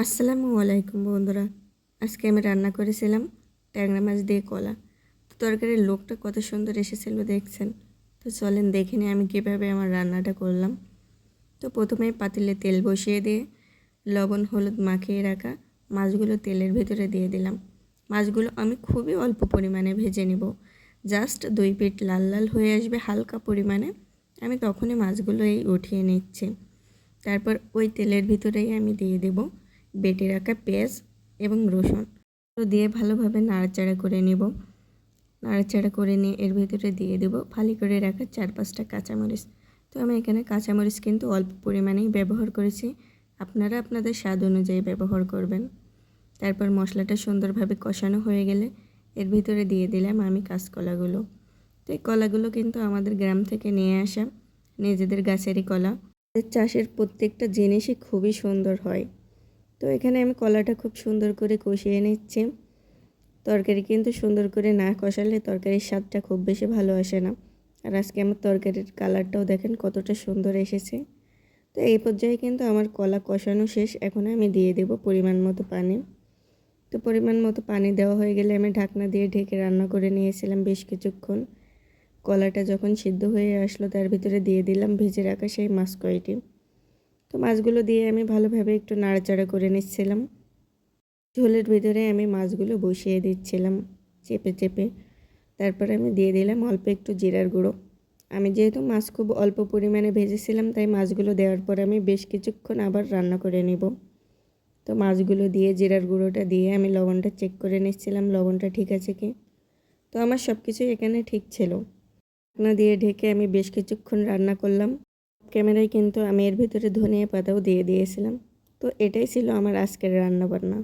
আসসালামু আলাইকুম বন্ধুরা। আজকে আমি রান্না করেছিলাম ট্যাংরা মাছ দিয়ে কলা। তো তরকারির লোকটা কত সুন্দর এসেছিল দেখছেন। তো চলেন দেখে নিই আমি কীভাবে আমার রান্নাটা করলাম। তো প্রথমেই পাতিলে তেল বসিয়ে দিয়ে লবণ হলুদ মাখিয়ে রাখা মাছগুলো তেলের ভিতরে দিয়ে দিলাম। মাছগুলো আমি খুবই অল্প পরিমাণে ভেজে নেব, জাস্ট 2 পিঠ লাল লাল হয়ে আসবে হালকা পরিমাণে। আমি তখনই মাছগুলো উঠিয়ে নিচ্ছি। তারপর ওই তেলের ভিতরেই আমি দিয়ে দেব বেটে রাখা পেঁয়াজ এবং রসুন দিয়ে ভালোভাবে নাড়াচাড়া করে নেব। নাড়াচাড়া করে নিয়ে এর ভিতরে দিয়ে দেব ফালি করে রাখা 4-5টা কাঁচামরিচ। তো আমি এখানে কাঁচামরিচ কিন্তু অল্প পরিমাণেই ব্যবহার করেছি, আপনারা আপনাদের স্বাদ অনুযায়ী ব্যবহার করবেন। তারপর মশলাটা সুন্দরভাবে কষানো হয়ে গেলে এর ভিতরে দিয়ে দিলাম আমি কাঁচকলাগুলো। তো এই কলাগুলো কিন্তু আমাদের গ্রাম থেকে নিয়ে আসা নিজেদের গাছেরই কলা। চাষের প্রত্যেকটা জিনিসই খুবই সুন্দর হয়। তো এখানে আমি কলাটা খুব সুন্দর করে কষিয়ে নিচ্ছি। তরকারি কিন্তু সুন্দর করে না কষালে তরকারির স্বাদটা খুব বেশি ভালো আসে না। আর আজকে আমার তরকারির কালারটাও দেখেন কতটা সুন্দর এসেছে। তো এই পর্যায়ে কিন্তু আমার কলা কষানো শেষ। এখন আমি দিয়ে দেব পরিমাণ মতো পানি। তো পরিমাণ মতো পানি দেওয়া হয়ে গেলে আমি ঢাকনা দিয়ে ঢেকে রান্না করে নিয়েছিলাম বেশ কিছুক্ষণ। কলাটা যখন সিদ্ধ হয়ে আসলো তার ভিতরে দিয়ে দিলাম ভেজে রাখা সেই মাছ কয়টি। তো মাছগুলো দিয়ে আমি ভালোভাবে একটু নাড়াচাড়া করে নিচ্ছিলাম। ঝোলের ভিতরে আমি মাছগুলো বসিয়ে দিচ্ছিলাম চেপে চেপে। তারপরে আমি দিয়ে দিলাম অল্প একটু জিরার গুঁড়ো। আমি যেহেতু মাছ খুব অল্প পরিমাণে ভেজেছিলাম তাই মাছগুলো দেওয়ার পর আমি বেশ কিছুক্ষণ আবার রান্না করে নেব। তো মাছগুলো দিয়ে জিরার গুঁড়োটা দিয়ে আমি লবণটা চেক করে নিচ্ছিলাম লবণটা ঠিক আছে কি। তো আমার সব কিছুই এখানে ঠিক ছিল। ঢাকনা দিয়ে ঢেকে আমি বেশ কিছুক্ষণ রান্না করলাম। ক্যামেরায় কিন্তু আমি এর ভিতরে ধনিয়া পাতাও দিয়ে দিয়েছিলাম। তো এটাই ছিল আমার আজকের রান্নাবান্না।